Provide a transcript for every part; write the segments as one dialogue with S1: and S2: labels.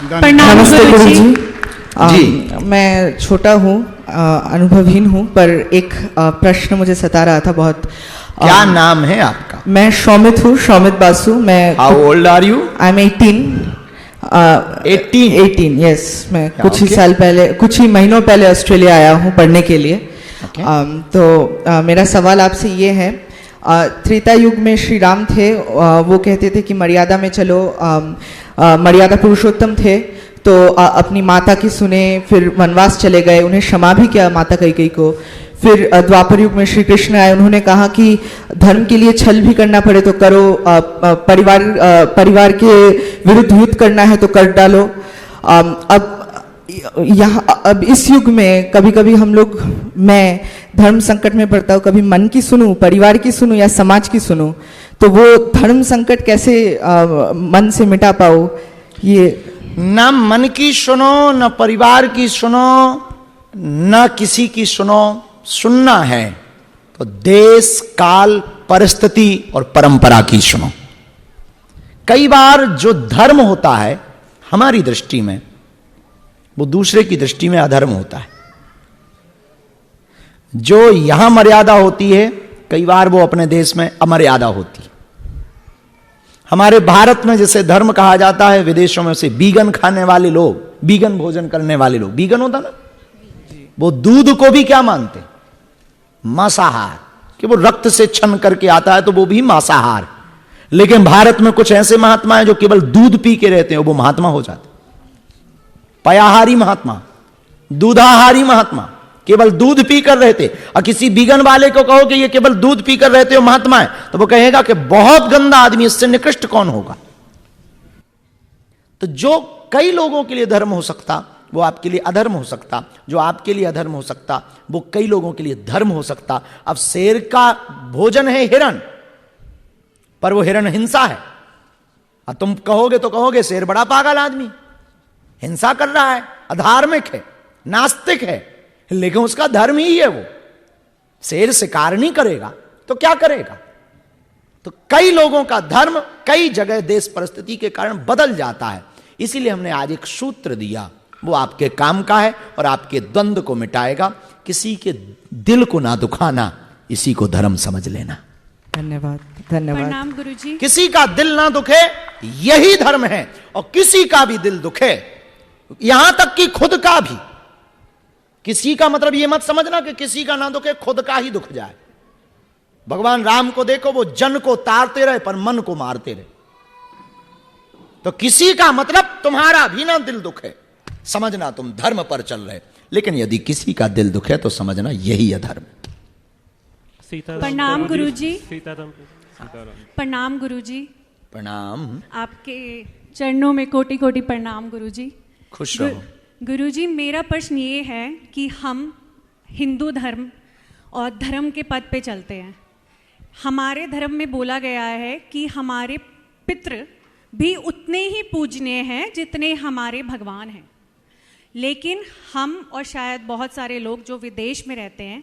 S1: प्रणाम
S2: नमस्ते गुरु जी।
S3: जी।
S2: मैं छोटा हूँ, अनुभवहीन हूँ, पर एक प्रश्न मुझे सता रहा था बहुत।
S3: क्या नाम है आपका?
S2: मैं शौमित हूँ, शौमित बासु। मैं
S3: how old are you?
S2: I am 18। 18 yes. मैं कुछ ही साल पहले, कुछ ही महीनों पहले ऑस्ट्रेलिया आया हूँ पढ़ने के लिए। मेरा सवाल आपसे ये है, त्रेता युग में श्री राम थे, वो कहते थे कि मर्यादा में चलो, मर्यादा पुरुषोत्तम थे, तो अपनी माता की सुने, फिर वनवास चले गए, उन्हें क्षमा भी किया माता कैकेयी को। फिर द्वापर युग में श्री कृष्ण आए, उन्होंने कहा कि धर्म के लिए छल भी करना पड़े तो करो, परिवार के विरुद्ध युद्ध करना है तो कर डालो। अब इस युग में कभी कभी हम लोग, मैं धर्म संकट में पड़ता हूँ, कभी मन की सुनूं, परिवार की सुनूं या समाज की सुनूं, तो वो धर्म संकट कैसे मन से मिटा पाओ? ये
S3: न मन की सुनो, न परिवार की सुनो, न किसी की सुनो। सुनना है तो देश काल परिस्थिति और परंपरा की सुनो। कई बार जो धर्म होता है हमारी दृष्टि में, वो दूसरे की दृष्टि में अधर्म होता है। जो यहां मर्यादा होती है, कई बार वो अपने देश में अमर्यादा होती है। हमारे भारत में जैसे धर्म कहा जाता है, विदेशों में से बीगन खाने वाले लोग, बीगन भोजन करने वाले लोग, बीगन होता ना, वो दूध को भी क्या मानते? मांसाहार, कि वो रक्त से छन करके आता है तो वो भी मांसाहार। लेकिन भारत में कुछ ऐसे महात्मा हैं जो केवल दूध पी के रहते हैं, वो महात्मा हो जाते। पयाहारी महात्मा, दूधाहारी महात्मा, केवल दूध पीकर रहते। और किसी बीगन वाले को कहो कि ये केवल दूध पीकर रहते हो महात्मा है, तो वो कहेगा कि बहुत गंदा आदमी, इससे निकृष्ट कौन होगा। तो जो कई लोगों के लिए धर्म हो सकता, वो आपके लिए अधर्म हो सकता। जो आपके लिए अधर्म हो सकता, वो कई लोगों के लिए धर्म हो सकता। अब शेर का भोजन है हिरण, पर वो हिरण हिंसा है। अब तुम कहोगे तो कहोगे शेर बड़ा पागल आदमी, हिंसा कर रहा है, अधार्मिक है, नास्तिक है, लेकिन उसका धर्म ही है। वो शेर शिकार नहीं करेगा तो क्या करेगा? तो कई लोगों का धर्म कई जगह देश परिस्थिति के कारण बदल जाता है। इसीलिए हमने आज एक सूत्र दिया, वो आपके काम का है और आपके द्वंद्व को मिटाएगा। किसी के दिल को ना दुखाना, इसी को धर्म समझ लेना।
S2: धन्यवाद, धन्यवाद।
S1: प्रणाम गुरुजी।
S3: किसी का दिल ना दुखे, यही धर्म है। और किसी का भी दिल दुखे, यहां तक कि खुद का भी। किसी का मतलब यह मत समझना कि किसी का ना दुखे, खुद का ही दुख जाए। भगवान राम को देखो, वो जन को तारते रहे पर मन को मारते रहे। तो किसी का मतलब तुम्हारा भी ना दिल दुखे, समझना तुम धर्म पर चल रहे। लेकिन यदि किसी का दिल दुखे तो समझना यही अधर्म।
S1: प्रणाम गुरुजी। प्रणाम गुरुजी।
S3: प्रणाम।
S1: आपके चरणों में कोटि कोटि प्रणाम गुरुजी।
S3: खुश रहो।
S1: गुरुजी, मेरा प्रश्न ये है कि हम हिंदू धर्म और धर्म के पद पे चलते हैं। हमारे धर्म में बोला गया है कि हमारे पितृ भी उतने ही पूजनीय हैं जितने हमारे भगवान हैं। लेकिन हम और शायद बहुत सारे लोग जो विदेश में रहते हैं,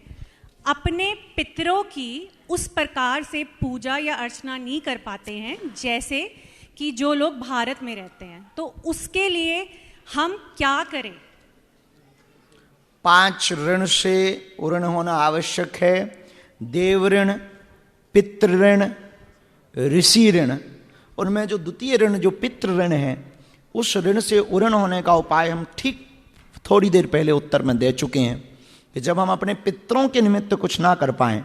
S1: अपने पितरों की उस प्रकार से पूजा या अर्चना नहीं कर पाते हैं जैसे कि जो लोग भारत में रहते हैं। तो उसके लिए हम क्या करें?
S3: 5 ऋण से ऋण होना आवश्यक है। देव ऋण, पितृ ऋण, ऋषि ऋण। उनमें जो द्वितीय ऋण, जो पितृ ऋण है, उस ऋण से ऋण होने का उपाय हम ठीक थोड़ी देर पहले उत्तर में दे चुके हैं कि जब हम अपने पितरों के निमित्त कुछ ना कर पाएं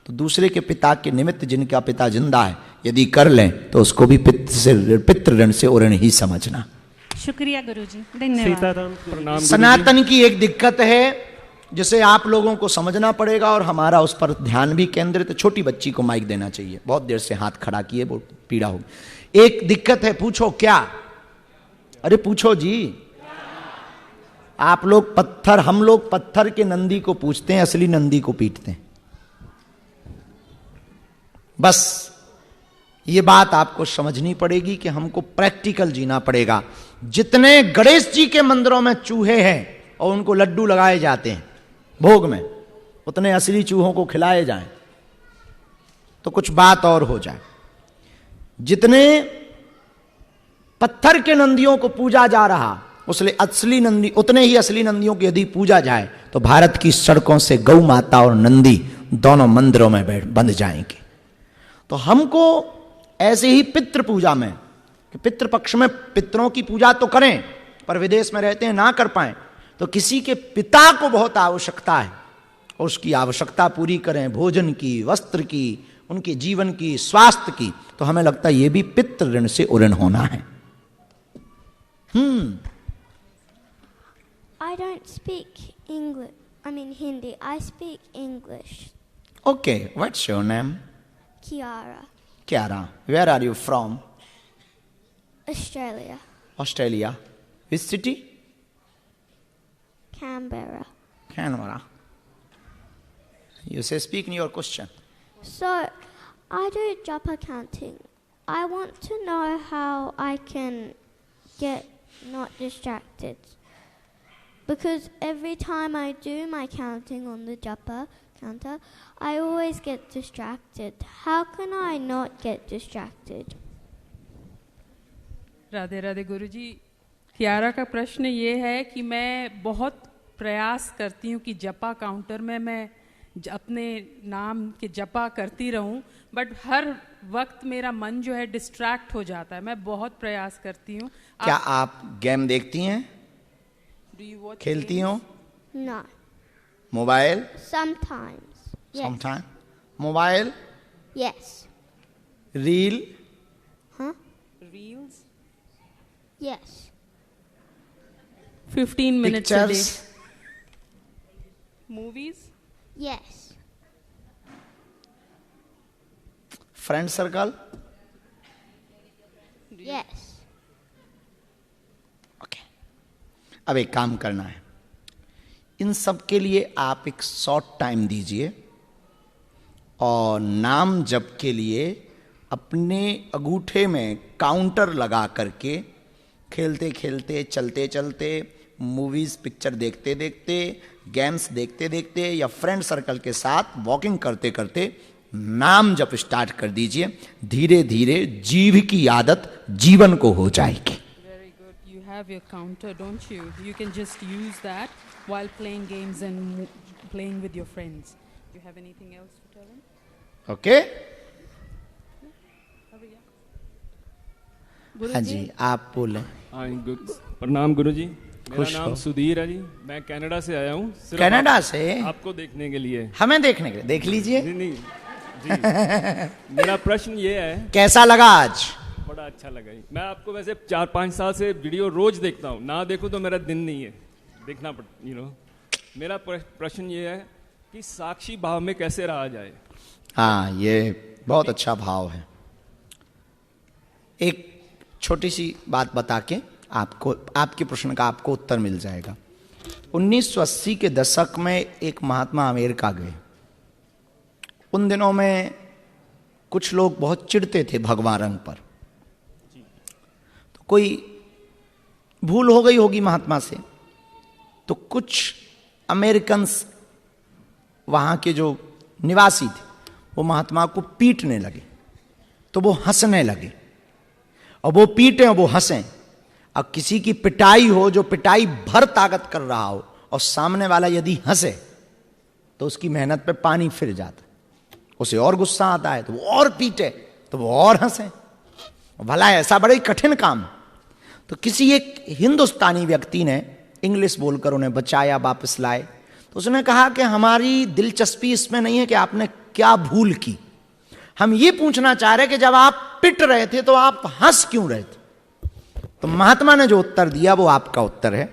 S3: तो दूसरे के पिता के निमित्त, जिनका पिता जिंदा है, यदि कर लें तो उसको भी पितृ ऋण से ऋण ही समझना।
S1: शुक्रिया गुरुजी, धन्यवाद।
S3: सनातन की एक दिक्कत है जिसे आप लोगों को समझना पड़ेगा और हमारा उस पर ध्यान भी केंद्रित। छोटी बच्ची को माइक देना चाहिए, बहुत देर से हाथ खड़ा किए, वो पीड़ा होगी। एक दिक्कत है, पूछो क्या? अरे पूछो जी। आप लोग पत्थर, हम लोग पत्थर के नंदी को पूछते हैं, असली नंदी को पीटते हैं। बस ये बात आपको समझनी पड़ेगी कि हमको प्रैक्टिकल जीना पड़ेगा। जितने गणेश जी के मंदिरों में चूहे हैं और उनको लड्डू लगाए जाते हैं भोग में, उतने असली चूहों को खिलाए जाएं तो कुछ बात और हो जाए। जितने पत्थर के नंदियों को पूजा जा रहा, उसलिए असली नंदी, उतने ही असली नंदियों की यदि पूजा जाए तो भारत की सड़कों से गौ माता और नंदी दोनों मंदिरों में बंध जाएंगे। तो हमको ऐसे ही पितृ पूजा में, कि पितृ पक्ष में पितरों की पूजा तो करें, पर विदेश में रहते हैं ना कर पाए, तो किसी के पिता को बहुत आवश्यकता है और उसकी आवश्यकता पूरी करें, भोजन की, वस्त्र की, उनके जीवन की, स्वास्थ्य की, तो हमें लगता है ये भी पितृ ऋण से उऋण होना है।
S4: I don't speak English. I mean Hindi. I speak English.
S3: Okay, what's your name?
S4: Kiara,
S3: Kiara. Where are you from?
S4: Australia,
S3: Australia. Which city?
S4: Canberra.
S3: Canberra. You say speak in your question.
S4: So, I do japa counting. I want to know how I can get not distracted. Because every time I do my counting on the japa counter, I always get distracted. How can I not get distracted?
S5: Radhe Radhe गुरुजी। कियारा का प्रश्न ये है कि मैं बहुत प्रयास करती हूँ कि जपा काउंटर में मैं अपने नाम के जपा करती रहूं, बट हर वक्त मेरा मन जो है डिस्ट्रैक्ट हो जाता है। मैं बहुत प्रयास करती हूँ।
S3: क्या आप गेम देखती हैं, खेलती हो?
S4: No.
S3: Mobile?
S4: Sometimes. Yes.
S3: Sometime. Mobile?
S4: Yes.
S3: Reel?
S4: Huh?
S5: Reels
S4: Yes.
S5: 15 minutes a day.
S3: Pictures?
S5: Movies?
S4: Yes.
S3: Friend circle?
S4: Yes.
S3: Okay, अब एक काम करना है, इन सब के लिए आप एक शॉर्ट टाइम दीजिए और नाम जप के लिए अपने अंगूठे में काउंटर लगा करके खेलते खेलते, चलते चलते, मूवीज पिक्चर देखते देखते, गेम्स देखते देखते या फ्रेंड सर्कल के साथ वॉकिंग करते करते नाम जप स्टार्ट कर दीजिए। धीरे धीरे जीव की आदत जीवन को हो जाएगी।
S5: Very good. You have your counter, don't you? You can just use that while playing games and playing with your friends. You have anything else to tell them?
S3: Okay?
S5: गुरु
S3: हाँ जी, आप बोलें।
S6: हाँ, प्रणाम गुरु जी। मेरा
S3: खुश
S6: नाम
S3: हो।
S6: सुधीर है जी। मैं कनाडा से आया हूँ, सिर्फ
S3: कनाडा से?
S6: आपको देखने के लिए।
S3: हमें देखने के लिए? देख लीजिए।
S6: नहीं नहीं जी। मेरा प्रश्न ये है,
S3: कैसा लगा आज?
S6: बड़ा अच्छा लगा जी। मैं आपको वैसे 4-5 साल से वीडियो रोज देखता हूँ, ना देखूँ तो मेरा दिन नहीं है, देखना पड़ता। मेरा प्रश्न ये है कि साक्षी भाव में कैसे रहा जाए।
S3: हाँ, ये बहुत अच्छा भाव है। एक छोटी सी बात बता के आपको, आपके प्रश्न का आपको उत्तर मिल जाएगा। 1980 के दशक में एक महात्मा अमेरिका गए। उन दिनों में कुछ लोग बहुत चिढ़ते थे भगवा रंग पर, तो कोई भूल हो गई होगी महात्मा से, तो कुछ अमेरिकन्स वहाँ के जो निवासी थे वो महात्मा को पीटने लगे, तो वो हंसने लगे, और वो पीटे और वो हंसें। अब किसी की पिटाई हो, जो पिटाई भर ताकत कर रहा हो, और सामने वाला यदि हंसे तो उसकी मेहनत पे पानी फिर जाता, उसे और गुस्सा आता है तो वो और पीटे तो वो और हंसे। भला ऐसा बड़ा ही कठिन काम। तो किसी एक हिंदुस्तानी व्यक्ति ने इंग्लिश बोलकर उन्हें बचाया, वापस लाए। तो उसने कहा कि हमारी दिलचस्पी इसमें नहीं है कि आपने क्या भूल की, हम ये पूछना चाह रहे कि जब आप पिट रहे थे तो आप हंस क्यों रहे थे। तो महात्मा ने जो उत्तर दिया वो आपका उत्तर है।